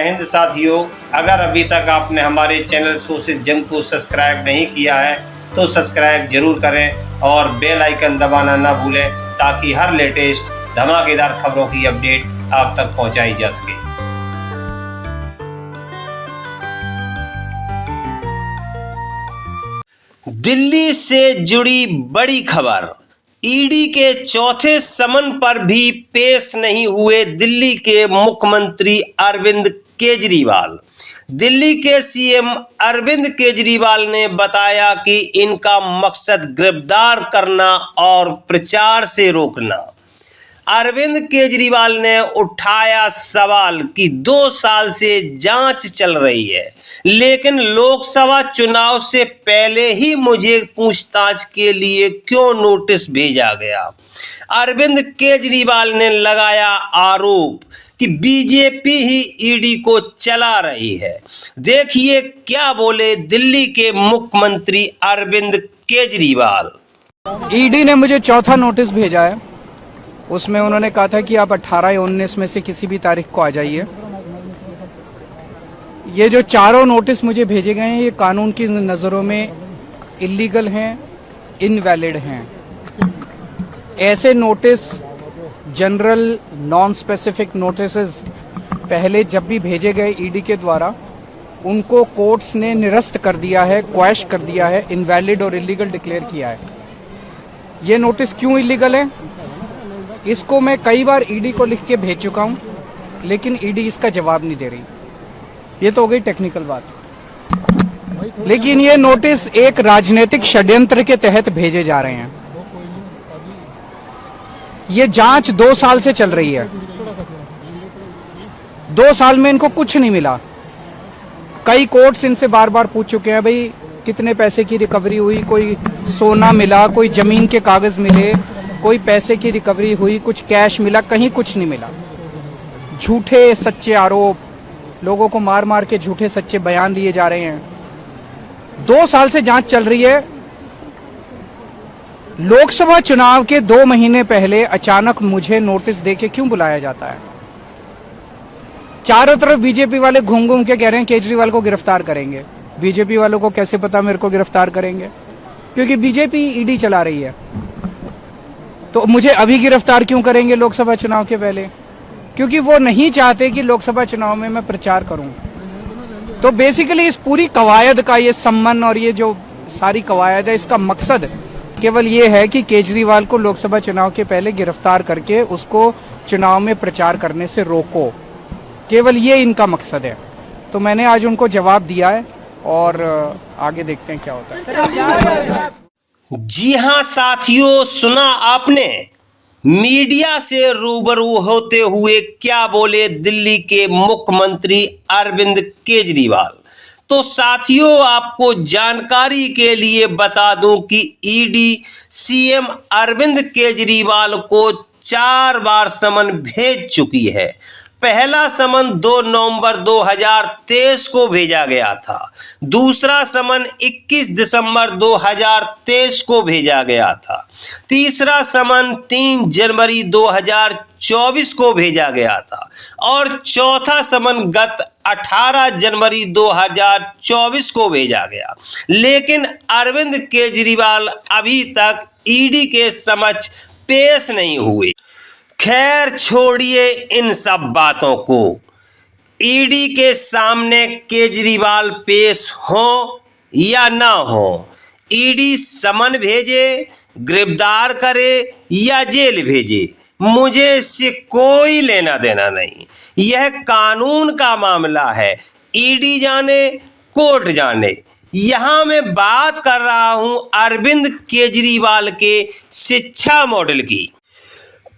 हिंद साथियों, अगर अभी तक आपने हमारे चैनल सोशल जंग को सब्सक्राइब नहीं किया है तो सब्सक्राइब जरूर करें और बेल आइकन दबाना ना भूलें ताकि हर लेटेस्ट धमाकेदार खबरों की अपडेट आप तक पहुंचाई जा सके। दिल्ली से जुड़ी बड़ी खबर, ईडी के चौथे समन पर भी पेश नहीं हुए दिल्ली के मुख्यमंत्री अरविंद केजरीवाल। दिल्ली के सीएम अरविंद केजरीवाल ने बताया कि इनका मकसद गिरफ्तार करना और प्रचार से रोकना। अरविंद केजरीवाल ने उठाया सवाल कि 2 साल से जांच चल रही है, लेकिन लोकसभा चुनाव से पहले ही मुझे पूछताछ के लिए क्यों नोटिस भेजा गया। अरविंद केजरीवाल ने लगाया आरोप कि बीजेपी ही ईडी को चला रही है। देखिए क्या बोले दिल्ली के मुख्यमंत्री अरविंद केजरीवाल। ईडी ने मुझे चौथा नोटिस भेजा है। उसमें उन्होंने कहा था कि आप 18 या 19 में से किसी भी तारीख को आ जाइए। ये जो चारों नोटिस मुझे भेजे गए हैं ये कानून की नज़रों में इलीगल हैं, इनवैलिड हैं। ऐसे notice, general non specific notices पहले जब भी भेजे गए ईडी के द्वारा, उनको कोर्ट्स ने निरस्त कर दिया है, क्वैश कर दिया है, इनवैलिड और इलीगल डिक्लेयर किया है। ये नोटिस क्यों इलीगल है, इसको मैं कई बार ईडी को लिख के भेज चुका हूं, लेकिन ईडी इसका जवाब नहीं दे रही। ये तो हो गई टेक्निकल बात, लेकिन ये नोटिस एक राजनीतिक षड्यंत्र के तहत भेजे जा रहे हैं। ये जांच 2 साल से चल रही है। 2 साल में इनको कुछ नहीं मिला। कई कोर्ट्स इनसे बार बार पूछ चुके हैं, भाई कितने पैसे की रिकवरी हुई, कोई सोना मिला, कोई जमीन के कागज मिले, कोई पैसे की रिकवरी हुई, कुछ कैश मिला, कहीं कुछ नहीं मिला। झूठे सच्चे आरोप, लोगों को मार मार के झूठे सच्चे बयान दिए जा रहे हैं। 2 साल से जांच चल रही है। लोकसभा चुनाव के 2 महीने पहले अचानक मुझे नोटिस देके क्यों बुलाया जाता है? चारों तरफ बीजेपी वाले घूम घूम के कह रहे हैं केजरीवाल को गिरफ्तार करेंगे। बीजेपी वालों को कैसे पता मेरे को गिरफ्तार करेंगे? क्योंकि बीजेपी ईडी चला रही है। तो मुझे अभी गिरफ्तार क्यों करेंगे लोकसभा चुनाव के पहले? क्योंकि वो नहीं चाहते कि लोकसभा चुनाव में मैं प्रचार करूं। तो बेसिकली इस पूरी कवायद का, ये सम्मन और ये जो सारी कवायद है, इसका मकसद केवल ये है कि केजरीवाल को लोकसभा चुनाव के पहले गिरफ्तार करके उसको चुनाव में प्रचार करने से रोको। केवल ये इनका मकसद है। तो मैंने आज उनको जवाब दिया है और आगे देखते हैं क्या होता है। जी हां साथियों, सुना आपने। मीडिया से रूबरू होते हुए क्या बोले दिल्ली के मुख्यमंत्री अरविंद केजरीवाल। तो साथियों, आपको जानकारी के लिए बता दूं कि ईडी सीएम अरविंद केजरीवाल को 4 बार समन भेज चुकी है। पहला समन 2 नवंबर 2023 को भेजा गया था। दूसरा समन 21 दिसंबर 2023 को भेजा गया था। तीसरा समन 3 जनवरी 2024 को भेजा गया था और चौथा समन गत 18 जनवरी 2024 को भेजा गया। लेकिन अरविंद केजरीवाल अभी तक ईडी के समक्ष पेश नहीं हुए। खैर छोड़िए इन सब बातों को। ईडी के सामने केजरीवाल पेश हो या ना हो, ईडी समन भेजे, गिरफ्तार करे या जेल भेजे, मुझे इससे कोई लेना देना नहीं। यह कानून का मामला है। ईडी जाने, कोर्ट जाने। यहां मैं बात कर रहा हूं अरविंद केजरीवाल के शिक्षा मॉडल की।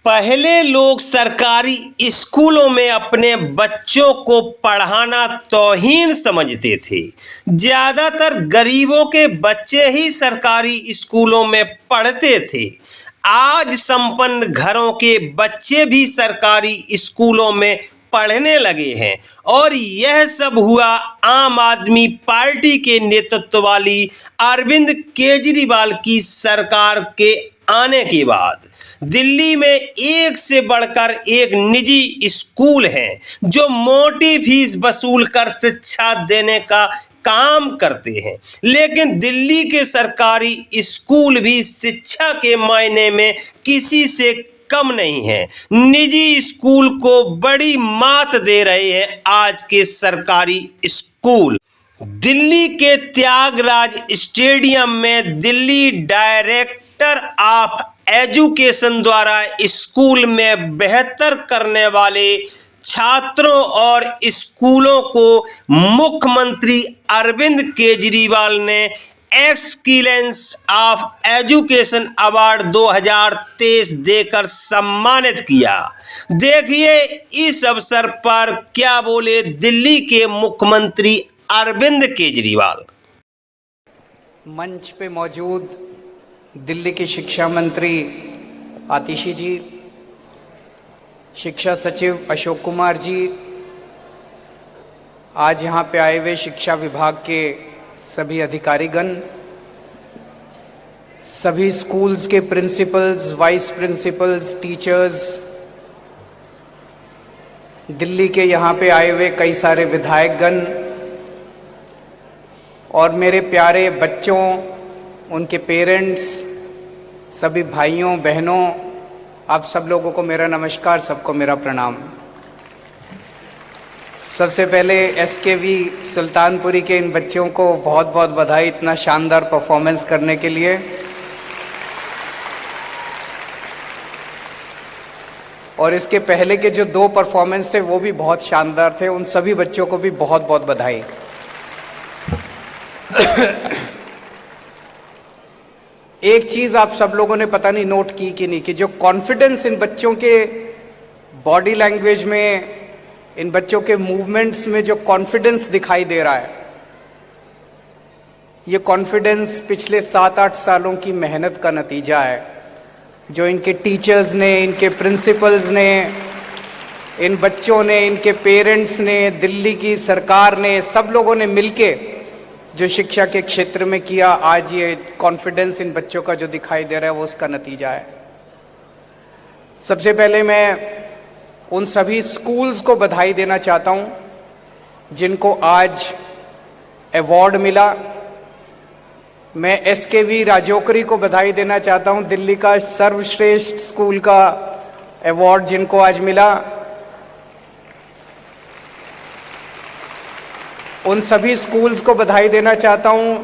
पहले लोग सरकारी स्कूलों में अपने बच्चों को पढ़ाना तौहीन समझते थे। ज्यादातर गरीबों के बच्चे ही सरकारी स्कूलों में पढ़ते थे। आज संपन्न घरों के बच्चे भी सरकारी स्कूलों में पढ़ने लगे हैं और यह सब हुआ आम आदमी पार्टी के नेतृत्व वाली अरविंद केजरीवाल की सरकार के आने के बाद दिल्ली में एक से बढ़कर एक निजी स्कूल हैं जो मोटी फीस वसूल कर शिक्षा देने का काम करते हैं, लेकिन दिल्ली के सरकारी स्कूल भी शिक्षा के मायने में किसी से कम नहीं है। निजी स्कूल को बड़ी मात दे रहे हैं आज के सरकारी स्कूल। दिल्ली के त्यागराज स्टेडियम में दिल्ली डायरेक्टर ऑफ एजुकेशन द्वारा स्कूल में बेहतर करने वाले छात्रों और स्कूलों को मुख्यमंत्री अरविंद केजरीवाल ने एक्सीलेंस ऑफ एजुकेशन अवार्ड 2023 देकर सम्मानित किया। देखिए इस अवसर पर क्या बोले दिल्ली के मुख्यमंत्री अरविंद केजरीवाल। मंच पे मौजूद दिल्ली के शिक्षा मंत्री आतिशी जी, शिक्षा सचिव अशोक कुमार जी, आज यहाँ पे आए हुए शिक्षा विभाग के सभी अधिकारीगण, सभी स्कूल्स के principles, vice principles, teachers, Delhi के यहाँ पे आए हुए कई सारे विधायकगण और मेरे प्यारे बच्चों, उनके पेरेंट्स, सभी भाइयों बहनों, आप सब लोगों को मेरा नमस्कार, सबको मेरा प्रणाम। सबसे पहले एसकेवी सुल्तानपुरी के इन बच्चों को बहुत बहुत बधाई इतना शानदार परफॉर्मेंस करने के लिए। और इसके पहले के जो 2 परफॉर्मेंस थे वो भी बहुत शानदार थे, उन सभी बच्चों को भी बहुत बहुत बधाई। एक चीज आप सब लोगों ने पता नहीं नोट की कि नहीं, कि जो कॉन्फिडेंस इन बच्चों के बॉडी लैंग्वेज में, इन बच्चों के मूवमेंट्स में जो कॉन्फिडेंस दिखाई दे रहा है, ये कॉन्फिडेंस पिछले 7-8 सालों की मेहनत का नतीजा है, जो इनके टीचर्स ने, इनके प्रिंसिपल्स ने, इन बच्चों ने, इनके पेरेंट्स ने, दिल्ली की सरकार ने, सब लोगों ने मिलके जो शिक्षा के क्षेत्र में किया। आज ये कॉन्फिडेंस इन बच्चों का जो दिखाई दे रहा है वो उसका नतीजा है। सबसे पहले मैं उन सभी स्कूल्स को बधाई देना चाहता हूं जिनको आज अवार्ड मिला। मैं एसकेवी राजौकरी को बधाई देना चाहता हूं, दिल्ली का सर्वश्रेष्ठ स्कूल का अवार्ड जिनको आज मिला। उन सभी स्कूल्स को बधाई देना चाहता हूं।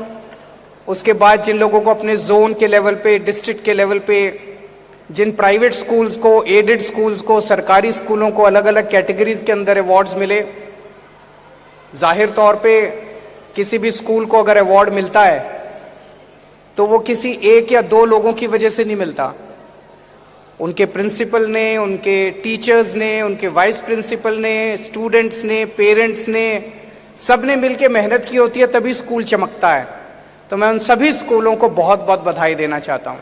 उसके बाद जिन लोगों को अपने जोन के लेवल पे, डिस्ट्रिक्ट के लेवल पे, जिन प्राइवेट स्कूल्स को, एडेड स्कूल्स को, सरकारी स्कूलों को अलग अलग कैटेगरीज के अंदर अवार्ड्स मिले। जाहिर तौर पे किसी भी स्कूल को अगर अवार्ड मिलता है तो वो किसी 1 या 2 लोगों की वजह से नहीं मिलता। उनके प्रिंसिपल ने, उनके टीचर्स ने, उनके वाइस प्रिंसिपल ने, स्टूडेंट्स ने, पेरेंट्स ने, सब ने मिलकर मेहनत की होती है, तभी स्कूल चमकता है। तो मैं उन सभी स्कूलों को बहुत बहुत बधाई देना चाहता हूं।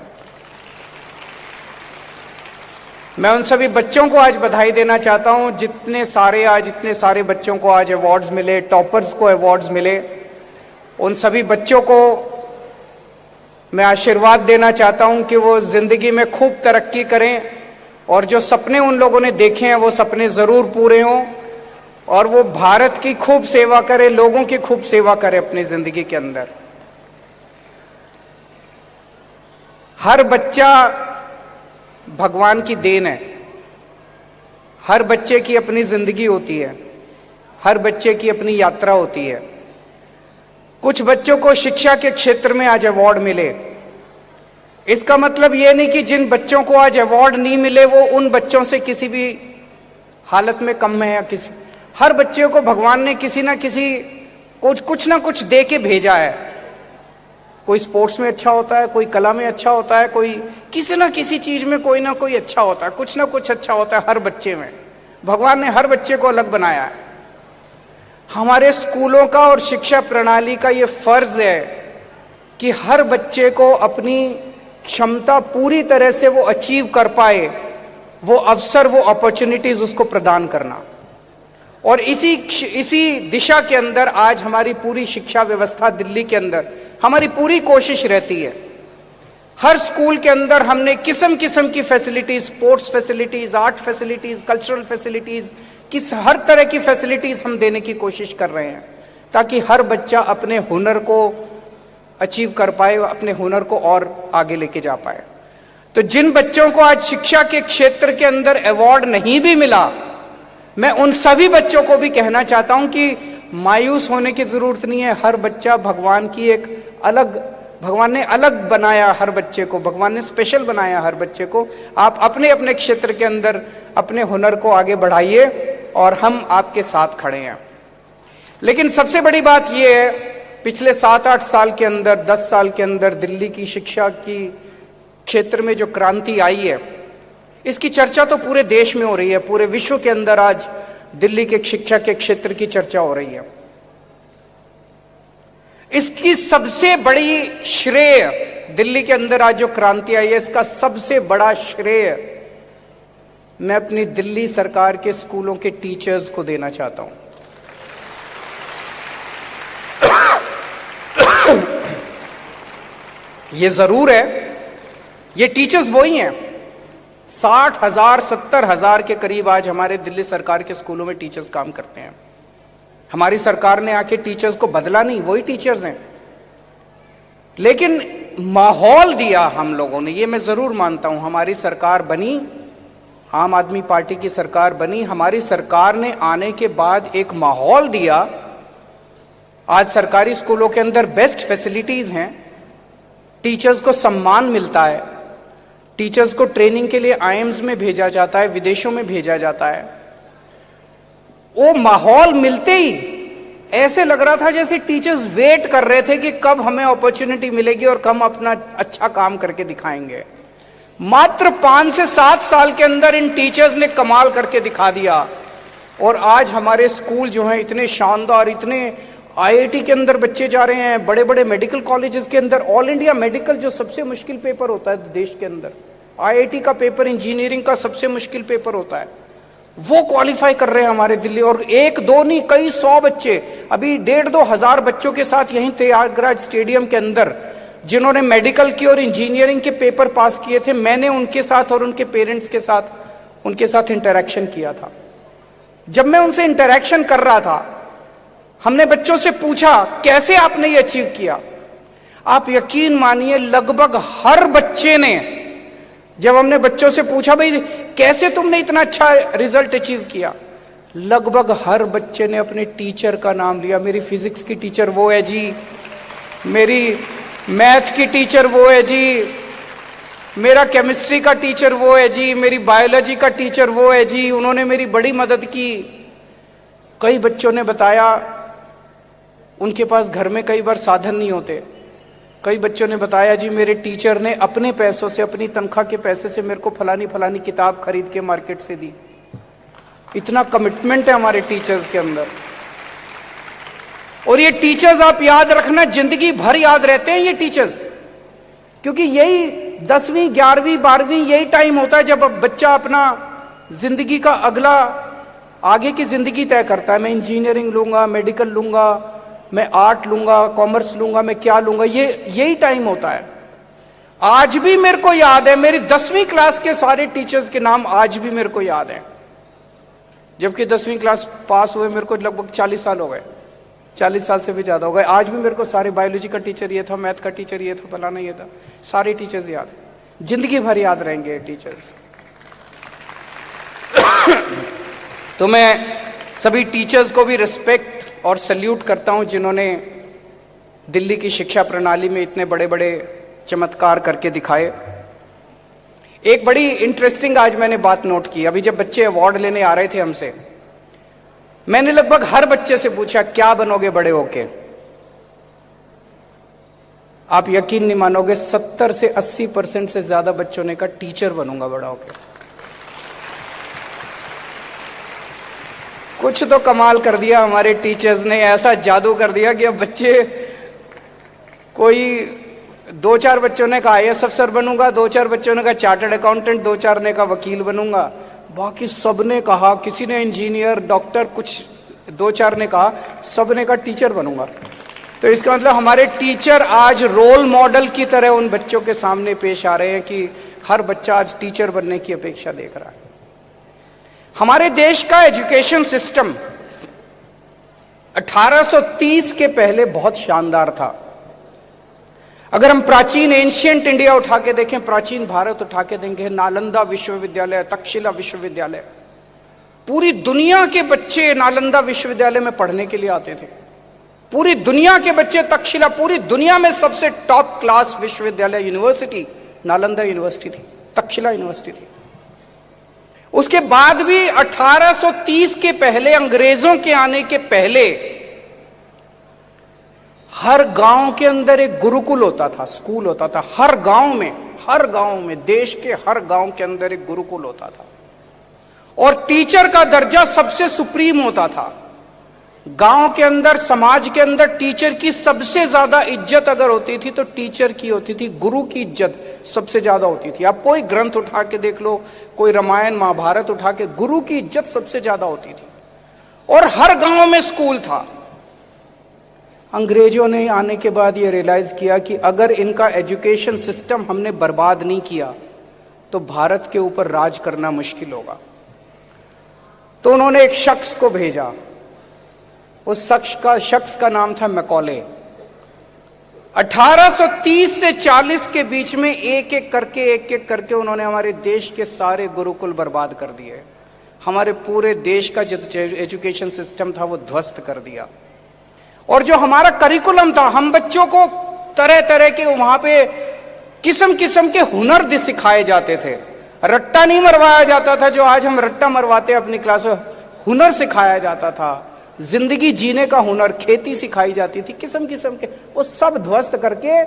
मैं उन सभी बच्चों को आज बधाई देना चाहता हूं जितने सारे बच्चों को आज अवार्ड्स मिले, टॉपर्स को अवार्ड्स मिले। उन सभी बच्चों को मैं आशीर्वाद देना चाहता हूं कि वो जिंदगी में खूब तरक्की करें और जो सपने उन लोगों ने देखे हैं वो सपने जरूर पूरे हों और वो भारत की खूब सेवा करे, लोगों की खूब सेवा करे अपनी जिंदगी के अंदर। हर बच्चा भगवान की देन है। हर बच्चे की अपनी जिंदगी होती है, हर बच्चे की अपनी यात्रा होती है। कुछ बच्चों को शिक्षा के क्षेत्र में आज अवार्ड मिले, इसका मतलब यह नहीं कि जिन बच्चों को आज अवार्ड नहीं मिले वो उन बच्चों से किसी भी हालत में कम है या किसी। हर बच्चे को भगवान ने किसी ना किसी कुछ ना कुछ दे के भेजा है। कोई स्पोर्ट्स में अच्छा होता है, कोई कला में अच्छा होता है, कोई किसी ना किसी चीज में कोई ना कोई अच्छा होता है, कुछ ना कुछ अच्छा होता है हर बच्चे में। भगवान ने हर बच्चे को अलग बनाया है। हमारे स्कूलों का और शिक्षा प्रणाली का ये फर्ज है कि हर बच्चे को अपनी क्षमता पूरी तरह से वो अचीव कर पाए, वो अवसर, वो अपॉर्चुनिटीज उसको प्रदान करना। और इसी दिशा के अंदर आज हमारी पूरी शिक्षा व्यवस्था दिल्ली के अंदर हमारी पूरी कोशिश रहती है हर स्कूल के अंदर हमने किस्म किस्म की facilities, sports facilities, art facilities, cultural facilities, हर तरह की फैसिलिटीज हम देने की कोशिश कर रहे हैं ताकि हर बच्चा अपने हुनर को अचीव कर पाए, अपने हुनर को और आगे लेके जा पाए। तो जिन बच्चों को आज शिक्षा के क्षेत्र के अंदर अवार्ड नहीं भी मिला, मैं उन सभी बच्चों को भी कहना चाहता हूं कि मायूस होने की जरूरत नहीं है। हर बच्चा भगवान की एक अलग, भगवान ने अलग बनाया हर बच्चे को, भगवान ने स्पेशल बनाया हर बच्चे को। आप अपने अपने क्षेत्र के अंदर अपने हुनर को आगे बढ़ाइए और हम आपके साथ खड़े हैं। लेकिन सबसे बड़ी बात यह है, पिछले 7-8 साल के अंदर, 10 साल के अंदर दिल्ली की शिक्षा की क्षेत्र में जो क्रांति आई है, इसकी चर्चा तो पूरे देश में हो रही है, पूरे विश्व के अंदर आज दिल्ली के शिक्षा के क्षेत्र की चर्चा हो रही है। इसकी सबसे बड़ी श्रेय, दिल्ली के अंदर आज जो क्रांति आई है, इसका सबसे बड़ा श्रेय मैं अपनी दिल्ली सरकार के स्कूलों के टीचर्स को देना चाहता हूं। ये जरूर है, ये टीचर्स वही हैं। 60,000 70,000 के करीब आज हमारे दिल्ली सरकार के स्कूलों में टीचर्स काम करते हैं। हमारी सरकार ने आके टीचर्स को बदला नहीं, वही टीचर्स हैं, लेकिन माहौल दिया हम लोगों ने, ये मैं जरूर मानता हूं। हमारी सरकार बनी, आम आदमी पार्टी की सरकार बनी, हमारी सरकार ने आने के बाद एक माहौल दिया। आज सरकारी स्कूलों के अंदर बेस्ट फैसिलिटीज हैं, टीचर्स को सम्मान मिलता है, टीचर्स को ट्रेनिंग के लिए आईएम्स में भेजा जाता है, विदेशों में भेजा जाता है। वो माहौल मिलते ही ऐसे लग रहा था जैसे टीचर्स वेट कर रहे थे कि कब हमें अपॉर्चुनिटी मिलेगी और कब अपना अच्छा काम करके दिखाएंगे। मात्र 5 से 7 साल के अंदर इन टीचर्स ने कमाल करके दिखा दिया और आज हमारे स्कूल जो हैं इतने शानदार, इतने आईआईटी के अंदर बच्चे जा रहे हैं, बड़े बड़े मेडिकल कॉलेजेस के अंदर। ऑल इंडिया मेडिकल जो सबसे मुश्किल पेपर होता है देश के अंदर, आईआईटी का पेपर इंजीनियरिंग का सबसे मुश्किल पेपर होता है, वो क्वालिफाई कर रहे हैं हमारे दिल्ली। और 1-2 नहीं, कई 100 बच्चे, अभी 1,500-2 हजार बच्चों के साथ यहीं त्यागराज स्टेडियम के अंदर जिन्होंने मेडिकल की और इंजीनियरिंग के पेपर पास किए थे, मैंने उनके साथ और उनके पेरेंट्स के साथ उनके साथ इंटरेक्शन किया था। जब मैं उनसे इंटरेक्शन कर रहा था, हमने बच्चों से पूछा कैसे आपने ये अचीव किया। आप यकीन मानिए लगभग हर बच्चे ने, जब हमने बच्चों से पूछा भाई कैसे तुमने इतना अच्छा रिजल्ट अचीव किया, लगभग हर बच्चे ने अपने टीचर का नाम लिया। मेरी फिजिक्स की टीचर वो है जी, मेरी मैथ की टीचर वो है जी, मेरा केमिस्ट्री का टीचर वो है जी, मेरी बायोलॉजी का टीचर वो है जी, उन्होंने मेरी बड़ी मदद की। कई बच्चों ने बताया उनके पास घर में कई बार साधन नहीं होते। कई बच्चों ने बताया जी मेरे टीचर ने अपने पैसों से, अपनी तनख्वाह के पैसे से मेरे को फलानी फलानी किताब खरीद के मार्केट से दी। इतना कमिटमेंट है हमारे टीचर्स के अंदर। और ये टीचर्स आप याद रखना, जिंदगी भर याद रहते हैं ये टीचर्स, क्योंकि यही 10वीं 11वीं 12वीं यही टाइम होता है जब बच्चा अपना जिंदगी का अगला आगे की जिंदगी तय करता है। मैं इंजीनियरिंग लूंगा, मेडिकल लूंगा, मैं आर्ट लूंगा, कॉमर्स लूंगा, मैं क्या लूंगा, यही टाइम होता है। आज भी मेरे को याद है, मेरी 10वीं क्लास के सारे टीचर्स के नाम आज भी मेरे को याद है, जबकि 10वीं क्लास पास हुए मेरे को लगभग 40 साल हो गए, 40 साल से भी ज्यादा हो गए। आज भी मेरे को सारे बायोलॉजी का टीचर ये था, मैथ का टीचर ये था, फलाना ये था, सारे टीचर्स याद है, जिंदगी भर याद रहेंगे टीचर्स। तो मैं सभी टीचर्स को भी रिस्पेक्ट और सल्यूट करता हूं जिन्होंने दिल्ली की शिक्षा प्रणाली में इतने बड़े बड़े चमत्कार करके दिखाए। एक बड़ी इंटरेस्टिंग आज मैंने बात नोट की। अभी जब बच्चे अवार्ड लेने आ रहे थे हमसे, मैंने लगभग हर बच्चे से पूछा क्या बनोगे बड़े होके। आप यकीन नहीं मानोगे, 70 से 80% से ज्यादा बच्चों ने कहा टीचर बनूंगा बड़ा होके। कुछ तो कमाल कर दिया हमारे टीचर्स ने, ऐसा जादू कर दिया कि अब बच्चे, कोई 2-4 बच्चों ने कहा आईएएस अफसर बनूंगा, 2-4 बच्चों ने कहा चार्टर्ड अकाउंटेंट, 2-4 ने कहा वकील बनूंगा, बाकी सब ने कहा, किसी ने इंजीनियर, डॉक्टर, कुछ 2-4 ने कहा, सब ने कहा टीचर बनूंगा। तो इसका मतलब हमारे टीचर आज रोल मॉडल की तरह उन बच्चों के सामने पेश आ रहे हैं कि हर बच्चा आज टीचर बनने की अपेक्षा देख रहा है। हमारे देश का एजुकेशन सिस्टम 1830 के पहले बहुत शानदार था। अगर हम प्राचीन एंशियंट इंडिया उठा के देखें, प्राचीन भारत उठा के देंगे, नालंदा विश्वविद्यालय, तक्षशिला विश्वविद्यालय, पूरी दुनिया के बच्चे नालंदा विश्वविद्यालय में पढ़ने के लिए आते थे। पूरी दुनिया के बच्चे तक्षशिला, पूरी दुनिया में सबसे टॉप क्लास विश्वविद्यालय यूनिवर्सिटी नालंदा यूनिवर्सिटी थी, तक्षशिला यूनिवर्सिटी थी। उसके बाद भी 1830 के पहले, अंग्रेजों के आने के पहले, हर गांव के अंदर एक गुरुकुल होता था, स्कूल होता था। हर गांव में, देश के हर गांव के अंदर एक गुरुकुल होता था। और टीचर का दर्जा सबसे सुप्रीम होता था। गांव के अंदर, समाज के अंदर टीचर की सबसे ज्यादा इज्जत अगर होती थी तो टीचर की होती थी। गुरु की इज्जत सबसे ज्यादा होती थी। आप कोई ग्रंथ उठा के देख लो, कोई रामायण महाभारत उठा के, गुरु की इज्जत सबसे ज्यादा होती थी। और हर गांव में स्कूल था। अंग्रेजों ने आने के बाद ये रियलाइज किया कि अगर इनका एजुकेशन सिस्टम हमने बर्बाद नहीं किया तो भारत के ऊपर राज करना मुश्किल होगा। तो उन्होंने एक शख्स को भेजा। उस शख्स का नाम था मैकॉले। 1830 से 40 के बीच में एक एक करके उन्होंने हमारे देश के सारे गुरुकुल बर्बाद कर दिए। हमारे पूरे देश का जो एजुकेशन सिस्टम था वो ध्वस्त कर दिया। और जो हमारा करिकुलम था, हम बच्चों को तरह तरह के वहां पे किस्म किस्म के हुनर सिखाए जाते थे। रट्टा नहीं मरवाया जाता था जो आज हम रट्टा मरवाते हैं अपनी क्लास में। हुनर सिखाया जाता था, जिंदगी जीने का हुनर, खेती सिखाई जाती थी, किस्म किस्म के, वो सब ध्वस्त करके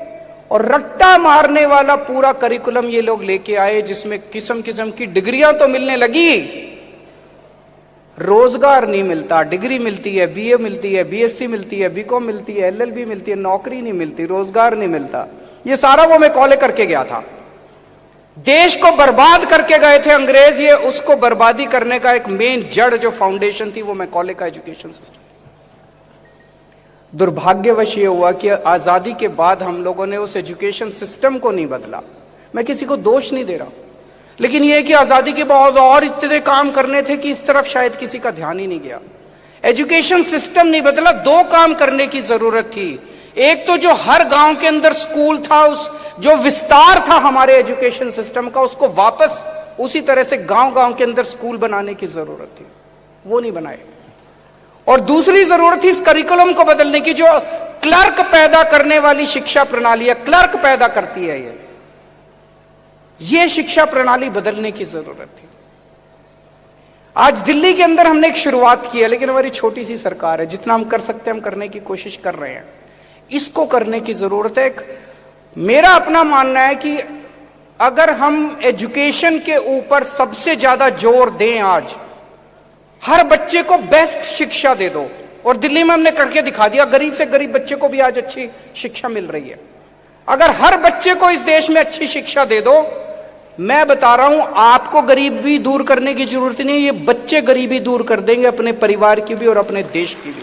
और रट्टा मारने वाला पूरा करिकुलम ये लोग लेके आए, जिसमें किस्म किस्म की डिग्रियां तो मिलने लगी, रोजगार नहीं मिलता। डिग्री मिलती है, बीए मिलती है, बीएससी मिलती है, बीकॉम मिलती है, एलएलबी मिलती है, नौकरी नहीं मिलती, रोजगार नहीं मिलता। ये सारा वो मैकॉले करके गया था। देश को बर्बाद करके गए थे अंग्रेज। ये उसको बर्बादी करने का एक मेन जड़ जो फाउंडेशन थी वो मैकॉले का एजुकेशन सिस्टम। दुर्भाग्यवश ये हुआ कि आजादी के बाद हम लोगों ने उस एजुकेशन सिस्टम को नहीं बदला। मैं किसी को दोष नहीं दे रहा, लेकिन यह कि आजादी के बाद और इतने काम करने थे कि इस तरफ शायद किसी का ध्यान ही नहीं गया। एजुकेशन सिस्टम नहीं बदला। दो काम करने की जरूरत थी। एक तो जो हर गांव के अंदर स्कूल था, उस जो विस्तार था हमारे एजुकेशन सिस्टम का, उसको वापस उसी तरह से गांव गांव के अंदर स्कूल बनाने की जरूरत थी, वो नहीं बनाए। और दूसरी जरूरत थी इस करिकुलम को बदलने की। जो क्लर्क पैदा करने वाली शिक्षा प्रणाली है, क्लर्क पैदा करती है, ये शिक्षा प्रणाली बदलने की जरूरत थी। आज दिल्ली के अंदर हमने एक शुरुआत की है, लेकिन हमारी छोटी सी सरकार है। जितना हम कर सकते हैं हम करने की कोशिश कर रहे हैं। इसको करने की जरूरत है। मेरा अपना मानना है कि अगर हम एजुकेशन के ऊपर सबसे ज्यादा जोर दें, आज हर बच्चे को बेस्ट शिक्षा दे दो, और दिल्ली में हमने करके दिखा दिया। गरीब से गरीब बच्चे को भी आज अच्छी शिक्षा मिल रही है। अगर हर बच्चे को इस देश में अच्छी शिक्षा दे दो, मैं बता रहा हूं, आपको गरीबी दूर करने की जरूरत नहीं है, ये बच्चे गरीबी दूर कर देंगे, अपने परिवार की भी और अपने देश की भी।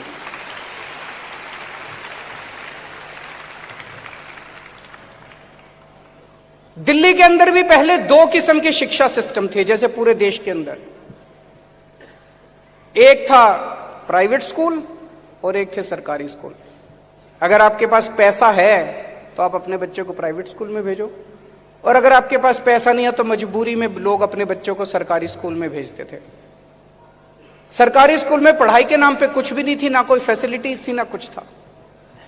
दिल्ली के अंदर भी पहले दो किस्म के शिक्षा सिस्टम थे, जैसे पूरे देश के अंदर। एक था प्राइवेट स्कूल और एक थे सरकारी स्कूल। अगर आपके पास पैसा है तो आप अपने बच्चे को प्राइवेट स्कूल में भेजो, और अगर आपके पास पैसा नहीं है तो मजबूरी में लोग अपने बच्चों को सरकारी स्कूल में भेजते थे। सरकारी स्कूल में पढ़ाई के नाम पे कुछ भी नहीं थी, ना कोई फैसिलिटीज थी, ना कुछ था।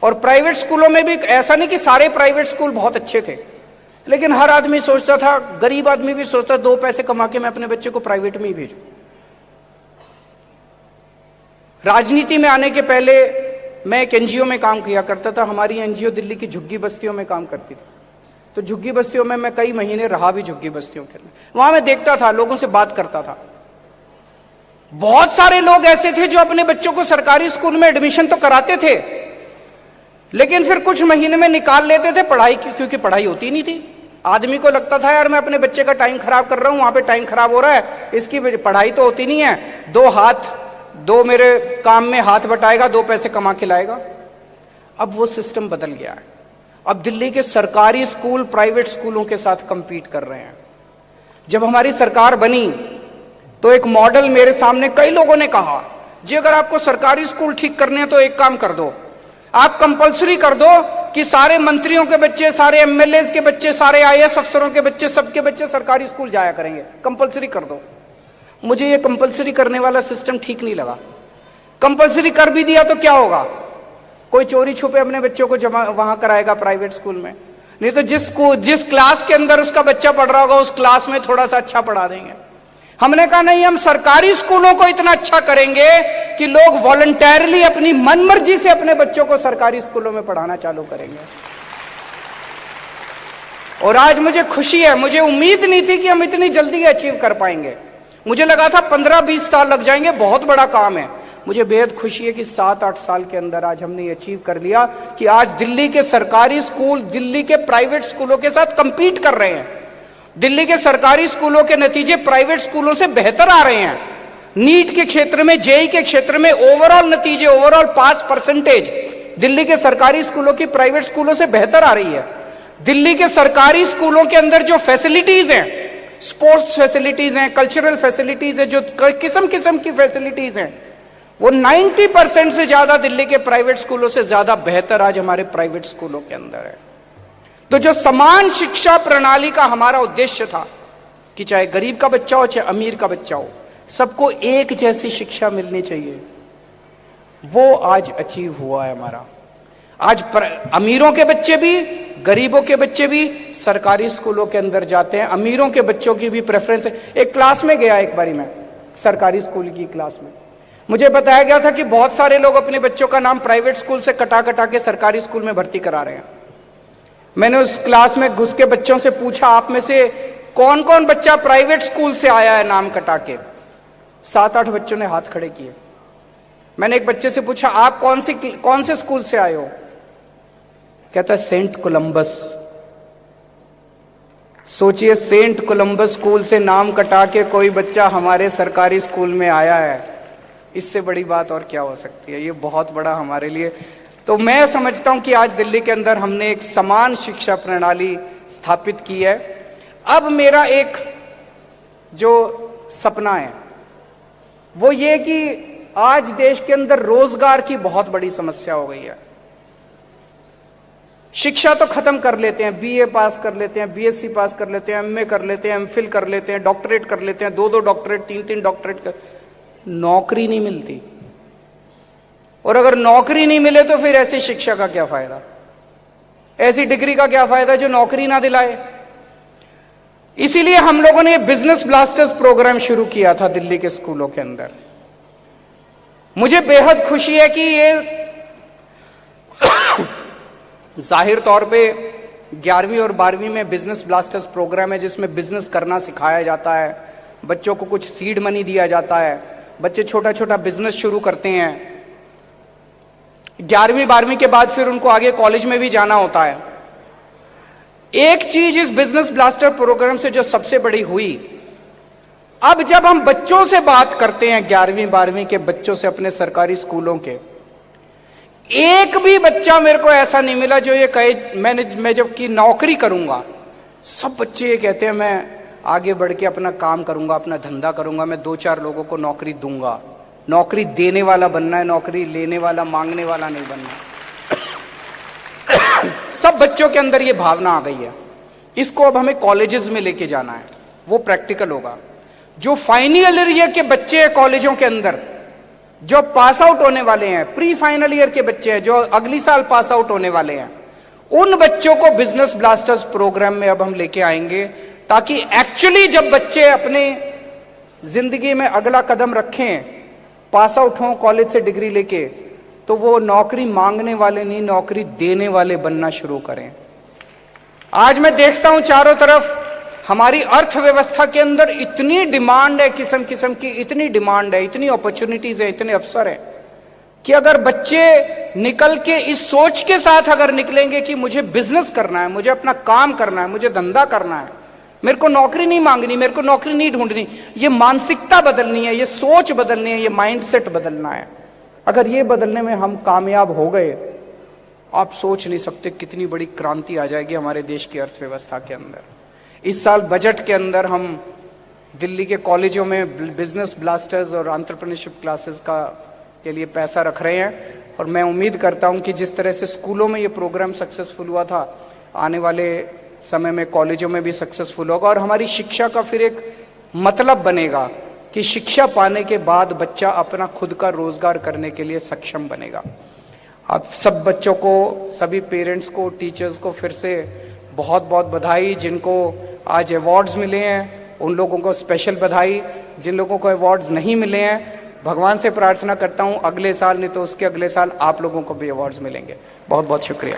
और प्राइवेट स्कूलों में भी ऐसा नहीं कि सारे प्राइवेट स्कूल बहुत अच्छे थे, लेकिन हर आदमी सोचता था, गरीब आदमी भी सोचता, दो पैसे कमा के मैं अपने बच्चे को प्राइवेट में ही भेजूं। राजनीति में आने के पहले मैं एक एनजीओ में काम किया करता था। हमारी एनजीओ दिल्ली की झुग्गी बस्तियों में काम करती थी। तो झुग्गी बस्तियों में मैं कई महीने रहा भी झुग्गी बस्तियों के अंदर। वहां मैं देखता था, लोगों से बात करता था। बहुत सारे लोग ऐसे थे जो अपने बच्चों को सरकारी स्कूल में एडमिशन तो कराते थे, लेकिन फिर कुछ महीने में निकाल लेते थे पढ़ाई की, क्योंकि पढ़ाई होती नहीं थी। आदमी को लगता था यार मैं अपने बच्चे का टाइम खराब कर रहा हूं, वहां पे टाइम खराब हो रहा है, इसकी पढ़ाई तो होती नहीं है। दो मेरे काम में हाथ बटाएगा, दो पैसे कमा के लाएगा। अब वो सिस्टम बदल गया है। अब दिल्ली के सरकारी स्कूल प्राइवेट स्कूलों के साथ compete कर रहे हैं। जब हमारी सरकार बनी तो एक मॉडल मेरे सामने कई लोगों ने कहा, जी अगर आपको सरकारी स्कूल ठीक करने हैं तो एक काम कर दो, आप कंपलसरी कर दो कि सारे मंत्रियों के बच्चे, सारे एमएलए के बच्चे, सारे आईएएस अफसरों के बच्चे, सबके बच्चे सरकारी स्कूल जाया करेंगे, कंपलसरी कर दो। मुझे ये कंपलसरी करने वाला सिस्टम ठीक नहीं लगा। कंपलसरी कर भी दिया तो क्या होगा? कोई चोरी छुपे अपने बच्चों को जमा वहां कराएगा प्राइवेट स्कूल में, नहीं तो जिस क्लास के अंदर उसका बच्चा पढ़ रहा होगा उस क्लास में थोड़ा सा अच्छा पढ़ा देंगे। हमने कहा नहीं, हम सरकारी स्कूलों को इतना अच्छा करेंगे कि लोग वॉलंटरली अपनी मनमर्जी से अपने बच्चों को सरकारी स्कूलों में पढ़ाना चालू करेंगे। और आज मुझे खुशी है, मुझे उम्मीद नहीं थी कि हम इतनी जल्दी अचीव कर पाएंगे। मुझे लगा था 15-20 साल लग जाएंगे, बहुत बड़ा काम है। मुझे बेहद खुशी है कि 7-8 साल के अंदर आज हमने अचीव कर लिया कि आज दिल्ली के सरकारी स्कूल दिल्ली के प्राइवेट स्कूलों के साथ कंपीट कर रहे हैं। दिल्ली के सरकारी स्कूलों के नतीजे प्राइवेट स्कूलों से बेहतर आ रहे हैं। नीट के क्षेत्र में, जेईई के क्षेत्र में ओवरऑल नतीजे, ओवरऑल पास परसेंटेज दिल्ली के सरकारी स्कूलों की प्राइवेट स्कूलों से बेहतर आ रही है। दिल्ली के सरकारी स्कूलों के अंदर जो फैसिलिटीज हैं, स्पोर्ट्स फैसिलिटीज हैं, कल्चरल फैसिलिटीज है, जो किस्म किस्म की फैसिलिटीज हैं, वो 90% से ज्यादा दिल्ली के प्राइवेट स्कूलों से ज्यादा बेहतर आज हमारे प्राइवेट स्कूलों के अंदर है। तो जो समान शिक्षा प्रणाली का हमारा उद्देश्य था कि चाहे गरीब का बच्चा हो चाहे अमीर का बच्चा हो, सबको एक जैसी शिक्षा मिलनी चाहिए, वो आज अचीव हुआ है हमारा। आज अमीरों के बच्चे भी, गरीबों के बच्चे भी सरकारी स्कूलों के अंदर जाते हैं। अमीरों के बच्चों की भी प्रेफरेंस है। एक क्लास में गया एक बारी मैं, सरकारी स्कूल की क्लास में, मुझे बताया गया था कि बहुत सारे लोग अपने बच्चों का नाम प्राइवेट स्कूल से कटा कटा के सरकारी स्कूल में भर्ती करा रहे हैं। मैंने उस क्लास में घुस के बच्चों से पूछा, आप में से कौन कौन बच्चा प्राइवेट स्कूल से आया है नाम कटा के? 7-8 बच्चों ने हाथ खड़े किए। मैंने एक बच्चे से पूछा, आप कौन से स्कूल से आए हो? कहता सेंट कोलंबस। सोचिए, सेंट कोलंबस स्कूल से नाम कटा के कोई बच्चा हमारे सरकारी स्कूल में आया है। इससे बड़ी बात और क्या हो सकती है? ये बहुत बड़ा हमारे लिए। तो मैं समझता हूं कि आज दिल्ली के अंदर हमने एक समान शिक्षा प्रणाली स्थापित की है। अब मेरा एक जो सपना है वो ये कि आज देश के अंदर रोजगार की बहुत बड़ी समस्या हो गई है। शिक्षा तो खत्म कर लेते हैं, बीए पास कर लेते हैं, बीएससी पास कर लेते हैं, एमए कर लेते हैं, एमफिल कर लेते हैं, डॉक्टरेट कर लेते हैं, 2-2 डॉक्टरेट, 3-3 डॉक्टरेट कर, नौकरी नहीं मिलती। और अगर नौकरी नहीं मिले तो फिर ऐसी शिक्षा का क्या फायदा, ऐसी डिग्री का क्या फायदा जो नौकरी ना दिलाए। इसीलिए हम लोगों ने बिजनेस ब्लास्टर्स प्रोग्राम शुरू किया था दिल्ली के स्कूलों के अंदर। मुझे बेहद खुशी है कि ये जाहिर तौर पे 11वीं और 12वीं में बिजनेस ब्लास्टर्स प्रोग्राम है जिसमें बिजनेस करना सिखाया जाता है, बच्चों को कुछ सीड मनी दिया जाता है, बच्चे छोटा छोटा बिजनेस शुरू करते हैं। 11वीं 12वीं के बाद फिर उनको आगे कॉलेज में भी जाना होता है। एक चीज इस बिजनेस ब्लास्टर प्रोग्राम से जो सबसे बड़ी हुई, अब जब हम बच्चों से बात करते हैं 11वीं 12वीं के बच्चों से अपने सरकारी स्कूलों के, एक भी बच्चा मेरे को ऐसा नहीं मिला जो ये कहे मैं जबकि नौकरी करूंगा। सब बच्चे ये कहते हैं मैं आगे बढ़ के अपना काम करूंगा, अपना धंधा करूंगा, मैं 2-4 लोगों को नौकरी दूंगा। नौकरी देने वाला बनना है, नौकरी लेने वाला, मांगने वाला नहीं बनना। सब बच्चों के अंदर ये भावना आ गई है। इसको अब हमें कॉलेजेस में लेके जाना है, वो प्रैक्टिकल होगा। जो फाइनल ईयर के बच्चे हैं कॉलेजों के अंदर, जो पास आउट होने वाले हैं, प्री फाइनल ईयर के बच्चे हैं जो अगली साल पास आउट होने वाले हैं, उन बच्चों को बिजनेस ब्लास्टर्स प्रोग्राम में अब हम लेके आएंगे, ताकि एक्चुअली जब बच्चे अपने जिंदगी में अगला कदम रखें, पास आउट हों कॉलेज से डिग्री लेके, तो वो नौकरी मांगने वाले नहीं, नौकरी देने वाले बनना शुरू करें। आज मैं देखता हूं चारों तरफ हमारी अर्थव्यवस्था के अंदर इतनी डिमांड है, किस्म किस्म की इतनी डिमांड है, इतनी अपॉर्चुनिटीज है, इतने अवसर है कि अगर बच्चे निकल के इस सोच के साथ अगर निकलेंगे कि मुझे बिजनेस करना है, मुझे अपना काम करना है, मुझे धंधा करना है, मेरे को नौकरी नहीं मांगनी, मेरे को नौकरी नहीं ढूंढनी, ये मानसिकता बदलनी है, ये सोच बदलनी है, ये माइंडसेट बदलना है। अगर ये बदलने में हम कामयाब हो गए आप सोच नहीं सकते कितनी बड़ी क्रांति आ जाएगी हमारे देश की अर्थव्यवस्था के अंदर। इस साल बजट के अंदर हम दिल्ली के कॉलेजों में बिजनेस ब्लास्टर्स और एंटरप्रेन्योरशिप क्लासेस के लिए पैसा रख रहे हैं, और मैं उम्मीद करता हूं कि जिस तरह से स्कूलों में ये प्रोग्राम सक्सेसफुल हुआ था, आने वाले समय में कॉलेजों में भी सक्सेसफुल होगा, और हमारी शिक्षा का फिर एक मतलब बनेगा कि शिक्षा पाने के बाद बच्चा अपना खुद का रोजगार करने के लिए सक्षम बनेगा। आप सब बच्चों को, सभी पेरेंट्स को, टीचर्स को फिर से बहुत बहुत बधाई। जिनको आज अवार्ड्स मिले हैं उन लोगों को स्पेशल बधाई। जिन लोगों को अवार्ड्स नहीं मिले हैं, भगवान से प्रार्थना करता हूं अगले साल नहीं तो उसके अगले साल आप लोगों को भी अवार्ड्स मिलेंगे। बहुत बहुत शुक्रिया।